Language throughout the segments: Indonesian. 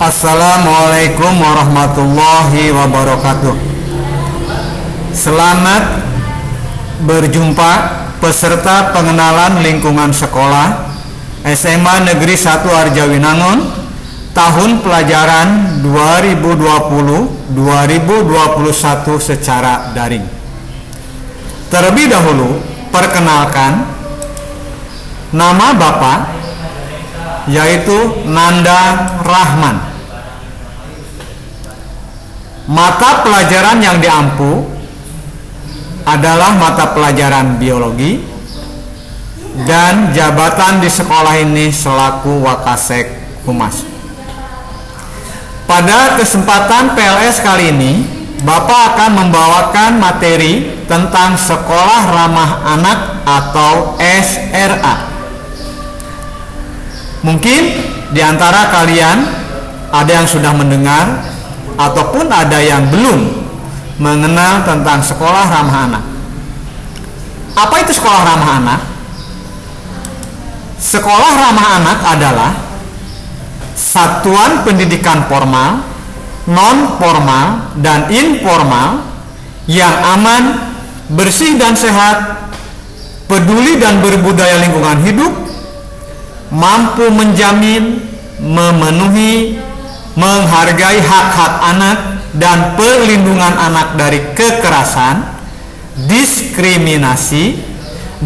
Assalamualaikum warahmatullahi wabarakatuh. Selamat berjumpa peserta pengenalan lingkungan sekolah SMA Negeri 1 Arjawinangun tahun pelajaran 2020-2021 secara daring. Terlebih dahulu, perkenalkan, nama Bapak yaitu Nanda Rahman. Mata pelajaran yang diampu adalah mata pelajaran biologi, dan jabatan di sekolah ini selaku Wakasek Humas. Pada kesempatan PLS kali ini, Bapak akan membawakan materi tentang Sekolah Ramah Anak atau SRA. Mungkin di antara kalian ada yang sudah mendengar ataupun ada yang belum mengenal tentang sekolah ramah anak. Apa itu sekolah ramah anak? Sekolah ramah anak adalah satuan pendidikan formal, non formal, dan informal yang aman, bersih dan sehat, peduli dan berbudaya lingkungan hidup, mampu menjamin, memenuhi, menghargai hak-hak anak dan perlindungan anak dari kekerasan, diskriminasi,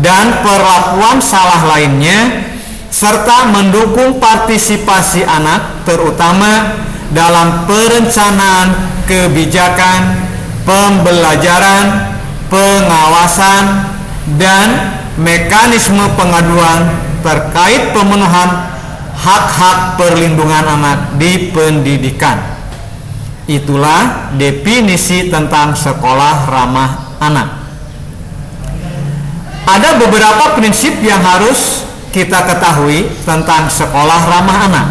dan perlakuan salah lainnya, serta mendukung partisipasi anak terutama dalam perencanaan kebijakan, pembelajaran, pengawasan, dan mekanisme pengaduan terkait pemenuhan hak-hak perlindungan anak di pendidikan. Itulah definisi tentang sekolah ramah anak. Ada beberapa prinsip yang harus kita ketahui tentang sekolah ramah anak.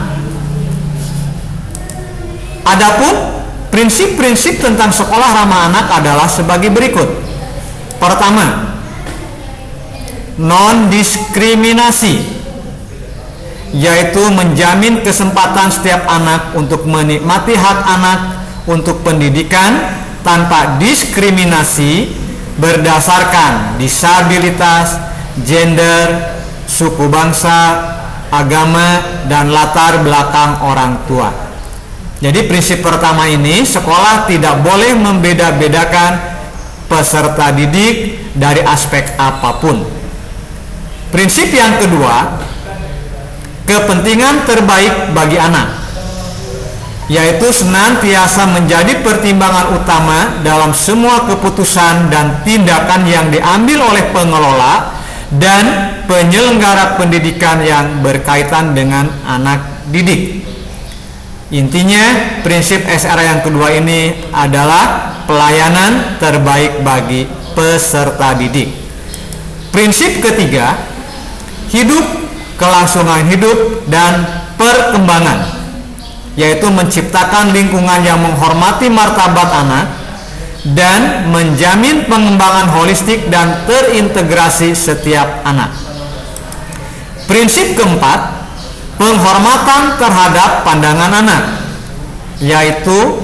Adapun prinsip-prinsip tentang sekolah ramah anak adalah sebagai berikut. Pertama, non-diskriminasi, yaitu menjamin kesempatan setiap anak untuk menikmati hak anak untuk pendidikan tanpa diskriminasi berdasarkan disabilitas, gender, suku bangsa, agama, dan latar belakang orang tua. Jadi prinsip pertama ini, sekolah tidak boleh membeda-bedakan peserta didik dari aspek apapun. Prinsip yang kedua, kepentingan terbaik bagi anak, yaitu senantiasa menjadi pertimbangan utama dalam semua keputusan dan tindakan yang diambil oleh pengelola dan penyelenggara pendidikan yang berkaitan dengan anak didik. Intinya, prinsip SRA yang kedua ini adalah pelayanan terbaik bagi peserta didik. Prinsip ketiga, hidup, kelangsungan hidup, dan perkembangan, yaitu menciptakan lingkungan yang menghormati martabat anak dan menjamin pengembangan holistik dan terintegrasi setiap anak. Prinsip keempat, penghormatan terhadap pandangan anak, yaitu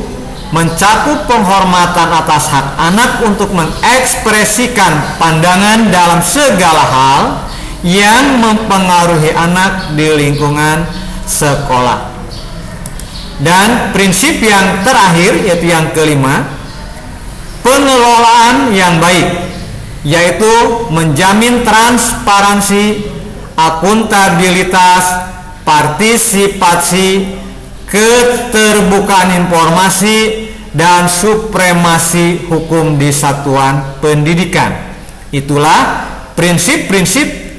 mencakup penghormatan atas hak anak untuk mengekspresikan pandangan dalam segala hal yang mempengaruhi anak di lingkungan sekolah. Dan prinsip yang terakhir, yaitu yang kelima, pengelolaan yang baik, yaitu menjamin transparansi, akuntabilitas, partisipasi, keterbukaan informasi, dan supremasi hukum di satuan pendidikan. Itulah prinsip-prinsip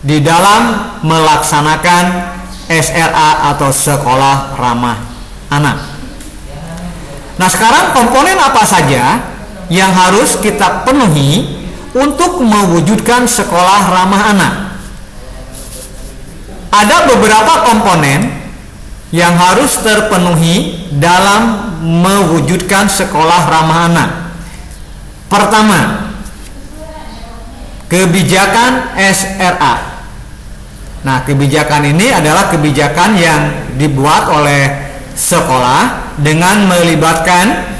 di dalam melaksanakan SRA atau sekolah ramah anak. Nah, sekarang komponen apa saja yang harus kita penuhi untuk mewujudkan sekolah ramah anak? Ada beberapa komponen yang harus terpenuhi dalam mewujudkan sekolah ramah anak. Pertama, kebijakan SRA. Nah, kebijakan ini adalah kebijakan yang dibuat oleh sekolah dengan melibatkan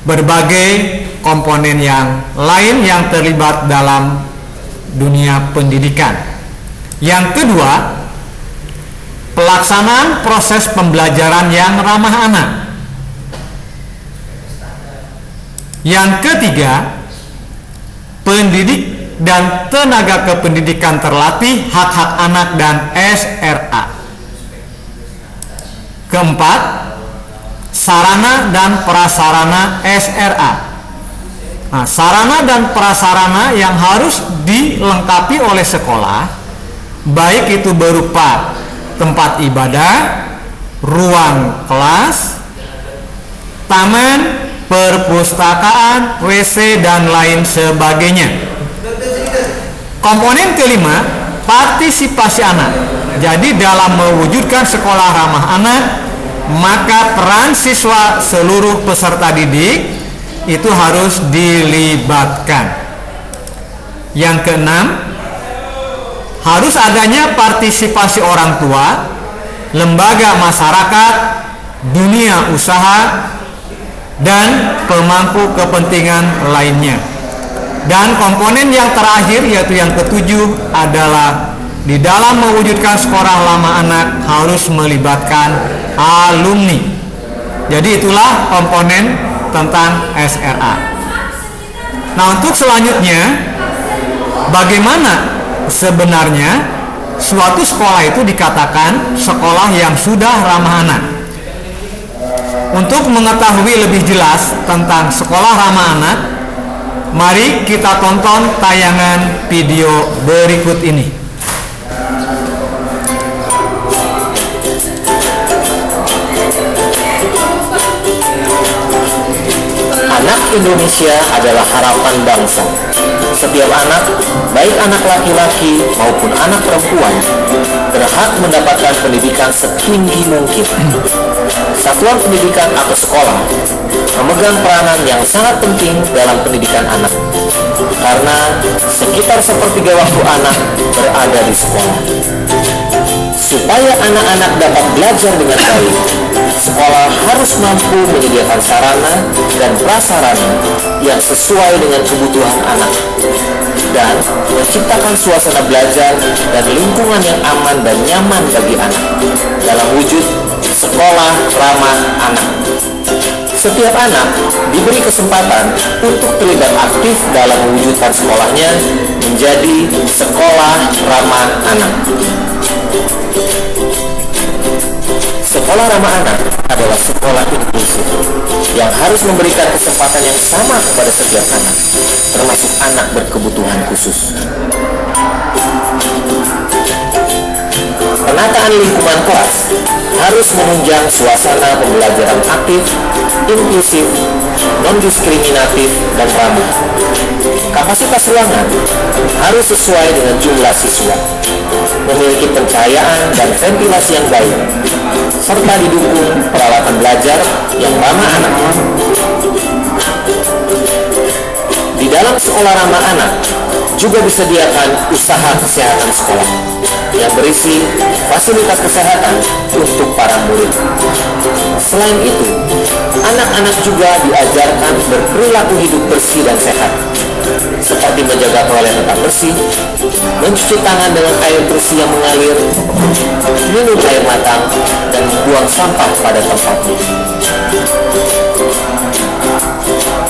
berbagai komponen yang lain yang terlibat dalam dunia pendidikan. Yang kedua, pelaksanaan proses pembelajaran yang ramah anak. Yang ketiga, pendidik dan tenaga kependidikan terlatih, hak-hak anak dan SRA. Keempat, sarana dan prasarana SRA. Nah, sarana dan prasarana yang harus dilengkapi oleh sekolah, baik itu berupa tempat ibadah, ruang kelas, taman, perpustakaan, WC, dan lain sebagainya. Komponen kelima, partisipasi anak. Jadi dalam mewujudkan sekolah ramah anak, maka peran siswa seluruh peserta didik itu harus dilibatkan. Yang keenam, harus adanya partisipasi orang tua, lembaga masyarakat, dunia usaha, dan pemangku kepentingan lainnya. Dan komponen yang terakhir, yaitu yang ketujuh, adalah di dalam mewujudkan sekolah ramah anak harus melibatkan alumni. Jadi itulah komponen tentang SRA. Nah, untuk selanjutnya, bagaimana sebenarnya suatu sekolah itu dikatakan sekolah yang sudah ramah anak? Untuk mengetahui lebih jelas tentang sekolah ramah anak, mari kita tonton tayangan video berikut ini. Anak Indonesia adalah harapan bangsa. Setiap anak, baik anak laki-laki maupun anak perempuan, berhak mendapatkan pendidikan setinggi mungkin. Satuan pendidikan atau sekolah memegang peranan yang sangat penting dalam pendidikan anak, karena sekitar sepertiga waktu anak berada di sekolah. Supaya anak-anak dapat belajar dengan baik, sekolah harus mampu menyediakan sarana dan prasarana yang sesuai dengan kebutuhan anak, dan menciptakan suasana belajar dan lingkungan yang aman dan nyaman bagi anak dalam wujud sekolah ramah anak. Setiap anak diberi kesempatan untuk terlibat aktif dalam mewujudkan sekolahnya menjadi sekolah ramah anak. Sekolah ramah anak adalah sekolah inklusif yang harus memberikan kesempatan yang sama kepada setiap anak, termasuk anak berkebutuhan khusus. Penataan lingkungan kelas harus menunjang suasana pembelajaran aktif, inklusif, non-diskriminatif, dan ramah. Kapasitas ruangan harus sesuai dengan jumlah siswa, memiliki pencahayaan dan ventilasi yang baik, serta didukung peralatan belajar yang ramah anak. Di dalam sekolah ramah anak juga disediakan usaha kesehatan sekolah yang berisi fasilitas kesehatan untuk para murid. Selain itu, anak-anak juga diajarkan berperilaku hidup bersih dan sehat, seperti menjaga toilet tetap bersih, mencuci tangan dengan air bersih yang mengalir, minum air matang, dan membuang sampah pada tempatnya.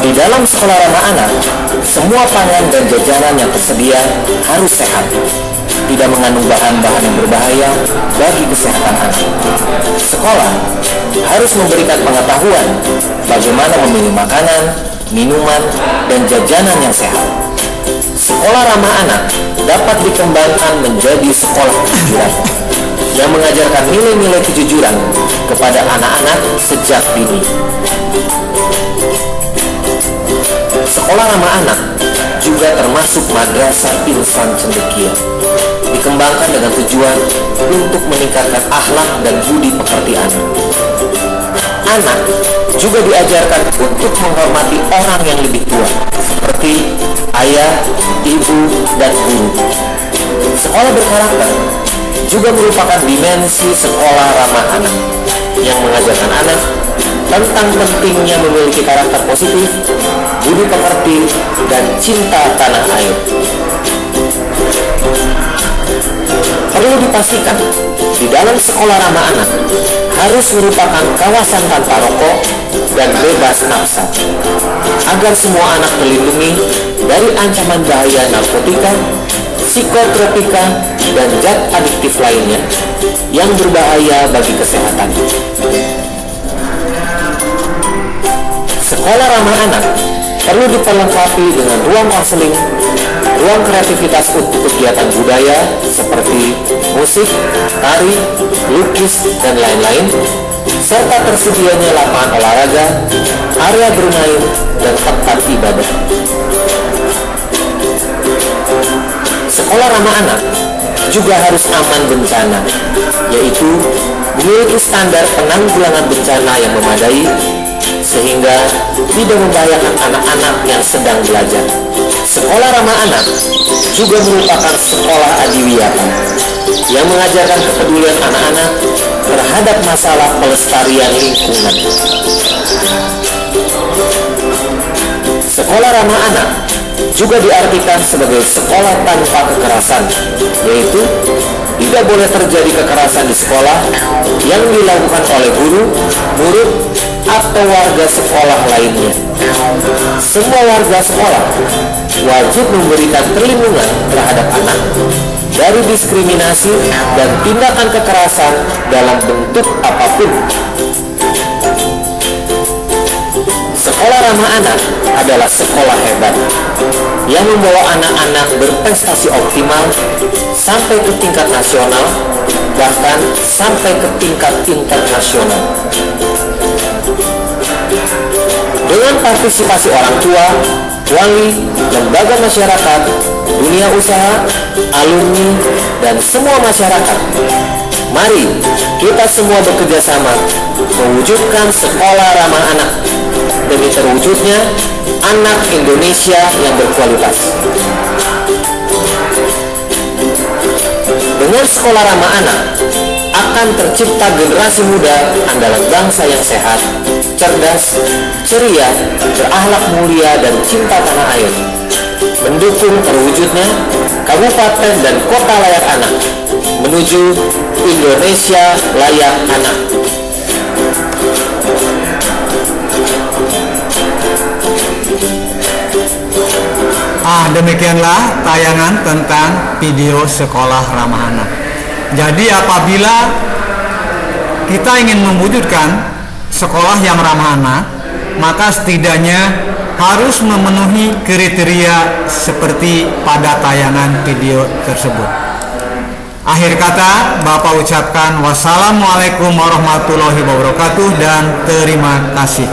Di dalam sekolah ramah anak, semua pangan dan jajanan yang tersedia harus sehat, tidak mengandung bahan-bahan yang berbahaya bagi kesehatan anak. Sekolah harus memberikan pengetahuan bagaimana memilih makanan, minuman, dan jajanan yang sehat. Sekolah ramah anak dapat dikembangkan menjadi sekolah kejujuran yang mengajarkan nilai-nilai kejujuran kepada anak-anak sejak dini. Sekolah ramah anak juga termasuk madrasah insan cendekia, dikembangkan dengan tujuan untuk meningkatkan akhlak dan budi pekerti anak. Anak juga diajarkan untuk menghormati orang yang lebih tua, seperti ayah, ibu, dan guru. Sekolah berkarakter juga merupakan dimensi sekolah ramah anak, yang mengajarkan anak tentang pentingnya memiliki karakter positif, budi pekerti, dan cinta tanah air. Perlu dipastikan, di dalam sekolah ramah anak harus merupakan kawasan tanpa rokok dan bebas nafsa, agar semua anak terlindungi dari ancaman bahaya narkotika, psikotropika, dan zat adiktif lainnya yang berbahaya bagi kesehatan. Sekolah ramah anak perlu diperlengkapi dengan ruang konseling, ruang kreativitas untuk kegiatan budaya seperti musik, tari, lukis, dan lain-lain, serta tersedianya lapangan olahraga, area bermain, dan tempat ibadah. Sekolah ramah anak juga harus aman bencana, yaitu memiliki standar penanggulangan bencana yang memadai sehingga tidak membahayakan anak-anak yang sedang belajar. Sekolah ramah anak juga merupakan sekolah adiwiyata yang mengajarkan kepedulian anak-anak terhadap masalah pelestarian lingkungan. Sekolah ramah anak juga diartikan sebagai sekolah tanpa kekerasan, yaitu tidak boleh terjadi kekerasan di sekolah yang dilakukan oleh guru, murid, atau warga sekolah lainnya. Semua warga sekolah wajib memberikan perlindungan terhadap anak dari diskriminasi dan tindakan kekerasan dalam bentuk apapun. Sekolah ramah anak adalah sekolah hebat yang membawa anak-anak berprestasi optimal sampai ke tingkat nasional, bahkan sampai ke tingkat internasional. Dengan partisipasi orang tua, wali, lembaga masyarakat, dunia usaha, alumni, dan semua masyarakat, mari kita semua bekerja sama mewujudkan sekolah ramah anak demi terwujudnya anak Indonesia yang berkualitas. Dengan sekolah ramah anak akan tercipta generasi muda andalan bangsa yang sehat, cerdas, ceria, berakhlak mulia, dan cinta tanah air, mendukung terwujudnya kabupaten dan kota layak anak menuju Indonesia layak anak. Demikianlah tayangan tentang video sekolah ramah anak. Jadi apabila kita ingin mewujudkan sekolah yang ramah anak, maka setidaknya harus memenuhi kriteria seperti pada tayangan video tersebut. Akhir kata, Bapak ucapkan wassalamualaikum warahmatullahi wabarakatuh dan terima kasih.